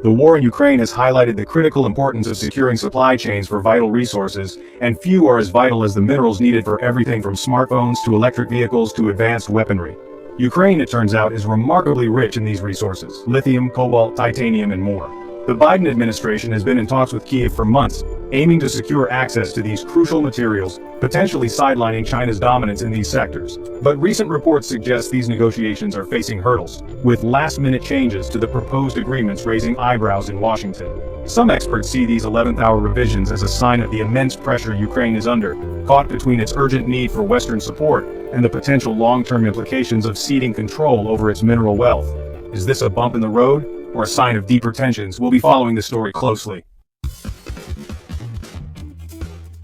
The war in Ukraine has highlighted the critical importance of securing supply chains for vital resources, and few are as vital as the minerals needed for everything from smartphones to electric vehicles to advanced weaponry. Ukraine, it turns out, is remarkably rich in these resources: lithium, cobalt, titanium, and more. The Biden administration has been in talks with Kyiv for months, aiming to secure access to these crucial materials, potentially sidelining China's dominance in these sectors. But recent reports suggest these negotiations are facing hurdles, with last-minute changes to the proposed agreements raising eyebrows in Washington. Some experts see these 11th-hour revisions as a sign of the immense pressure Ukraine is under, caught between its urgent need for Western support and the potential long-term implications of ceding control over its mineral wealth. Is this a bump in the road, or a sign of deeper tensions? We'll be following the story closely.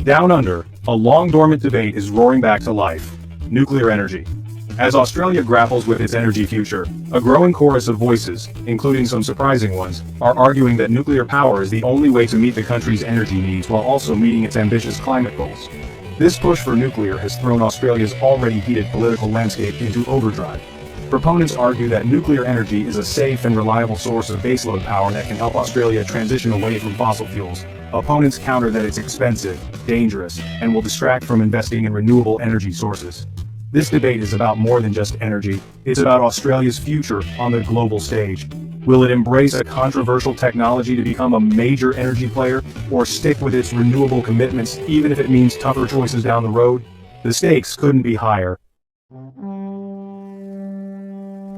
Down under, a long-dormant debate is roaring back to life: nuclear energy. As Australia grapples with its energy future, a growing chorus of voices, including some surprising ones, are arguing that nuclear power is the only way to meet the country's energy needs while also meeting its ambitious climate goals. This push for nuclear has thrown Australia's already heated political landscape into overdrive. Proponents argue that nuclear energy is a safe and reliable source of baseload power that can help Australia transition away from fossil fuels. Opponents counter that it's expensive, dangerous, and will distract from investing in renewable energy sources. This debate is about more than just energy. It's about Australia's future on the global stage. Will it embrace a controversial technology to become a major energy player, or stick with its renewable commitments even if it means tougher choices down the road? The stakes couldn't be higher.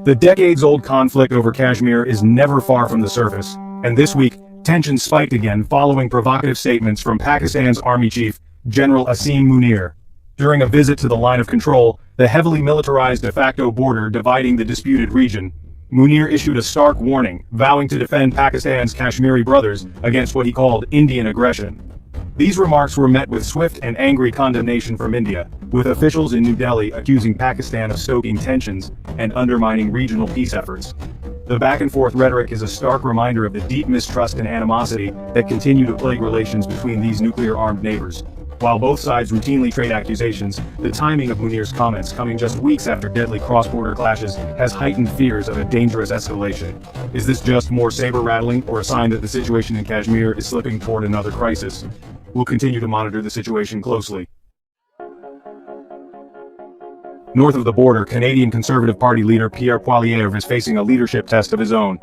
The decades-old conflict over Kashmir is never far from the surface, and this week, tensions spiked again following provocative statements from Pakistan's Army Chief, General Asim Munir. During a visit to the line of control, the heavily militarized de facto border dividing the disputed region, Munir issued a stark warning, vowing to defend Pakistan's Kashmiri brothers against what he called Indian aggression. These remarks were met with swift and angry condemnation from India, with officials in New Delhi accusing Pakistan of stoking tensions and undermining regional peace efforts. The back-and-forth rhetoric is a stark reminder of the deep mistrust and animosity that continue to plague relations between these nuclear-armed neighbors. While both sides routinely trade accusations, the timing of Munir's comments, coming just weeks after deadly cross-border clashes, has heightened fears of a dangerous escalation. Is this just more saber-rattling, or a sign that the situation in Kashmir is slipping toward another crisis? We'll continue to monitor the situation closely. North of the border, Canadian Conservative Party leader Pierre Poilievre is facing a leadership test of his own.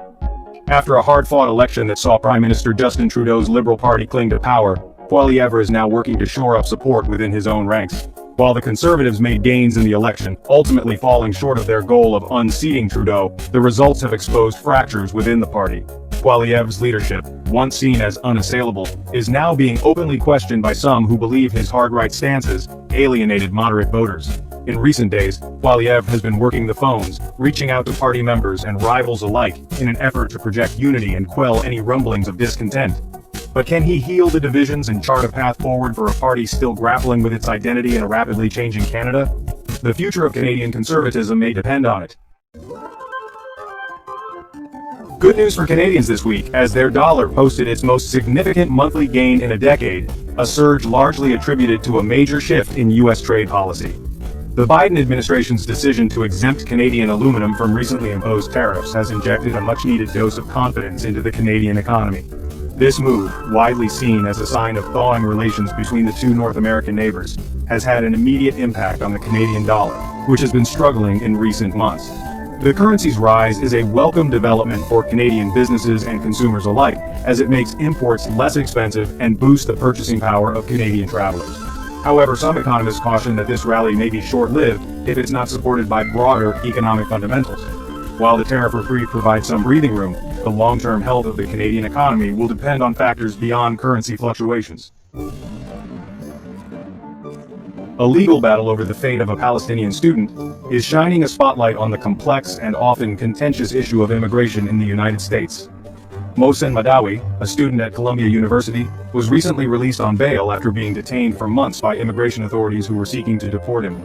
After a hard-fought election that saw Prime Minister Justin Trudeau's Liberal Party cling to power, Poilievre is now working to shore up support within his own ranks. While the Conservatives made gains in the election, ultimately falling short of their goal of unseating Trudeau, the results have exposed fractures within the party. Poilievre's leadership, once seen as unassailable, is now being openly questioned by some who believe his hard-right stances alienated moderate voters. In recent days, Poilievre has been working the phones, reaching out to party members and rivals alike in an effort to project unity and quell any rumblings of discontent. But can he heal the divisions and chart a path forward for a party still grappling with its identity in a rapidly changing Canada? The future of Canadian conservatism may depend on it. Good news for Canadians this week, as their dollar posted its most significant monthly gain in a decade, a surge largely attributed to a major shift in U.S. trade policy. The Biden administration's decision to exempt Canadian aluminum from recently imposed tariffs has injected a much-needed dose of confidence into the Canadian economy. This move, widely seen as a sign of thawing relations between the two North American neighbors, has had an immediate impact on the Canadian dollar, which has been struggling in recent months. The currency's rise is a welcome development for Canadian businesses and consumers alike, as it makes imports less expensive and boosts the purchasing power of Canadian travelers. However, some economists caution that this rally may be short-lived if it's not supported by broader economic fundamentals. While the tariff reprieve provides some breathing room, the long-term health of the Canadian economy will depend on factors beyond currency fluctuations. A legal battle over the fate of a Palestinian student is shining a spotlight on the complex and often contentious issue of immigration in the United States. Mohsen Madawi, a student at Columbia University, was recently released on bail after being detained for months by immigration authorities who were seeking to deport him.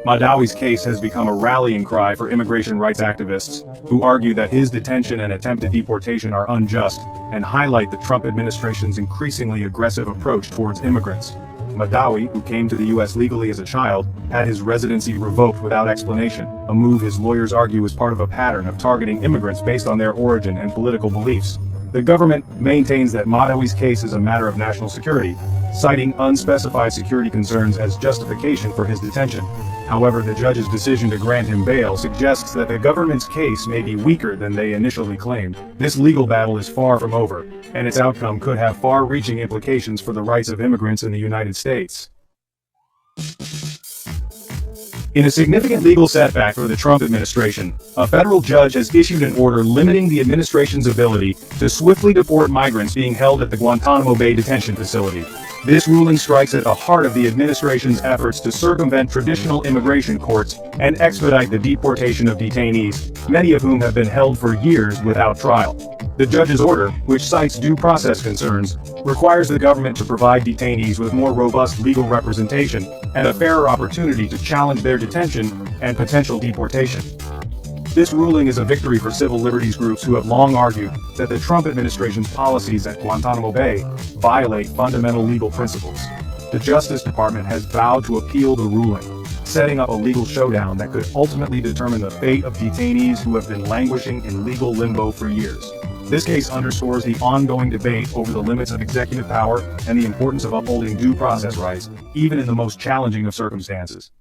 Madawi's case has become a rallying cry for immigration rights activists, who argue that his detention and attempted deportation are unjust and highlight the Trump administration's increasingly aggressive approach towards immigrants. Madawi, who came to the U.S. legally as a child, had his residency revoked without explanation, a move his lawyers argue is part of a pattern of targeting immigrants based on their origin and political beliefs. The government maintains that Madawi's case is a matter of national security, citing unspecified security concerns as justification for his detention. However, the judge's decision to grant him bail suggests that the government's case may be weaker than they initially claimed. This legal battle is far from over, and its outcome could have far-reaching implications for the rights of immigrants in the United States. In a significant legal setback for the Trump administration, a federal judge has issued an order limiting the administration's ability to swiftly deport migrants being held at the Guantanamo Bay detention facility. This ruling strikes at the heart of the administration's efforts to circumvent traditional immigration courts and expedite the deportation of detainees, many of whom have been held for years without trial. The judge's order, which cites due process concerns, requires the government to provide detainees with more robust legal representation and a fairer opportunity to challenge their detention and potential deportation. This ruling is a victory for civil liberties groups who have long argued that the Trump administration's policies at Guantanamo Bay violate fundamental legal principles. The Justice Department has vowed to appeal the ruling, setting up a legal showdown that could ultimately determine the fate of detainees who have been languishing in legal limbo for years. This case underscores the ongoing debate over the limits of executive power and the importance of upholding due process rights, even in the most challenging of circumstances.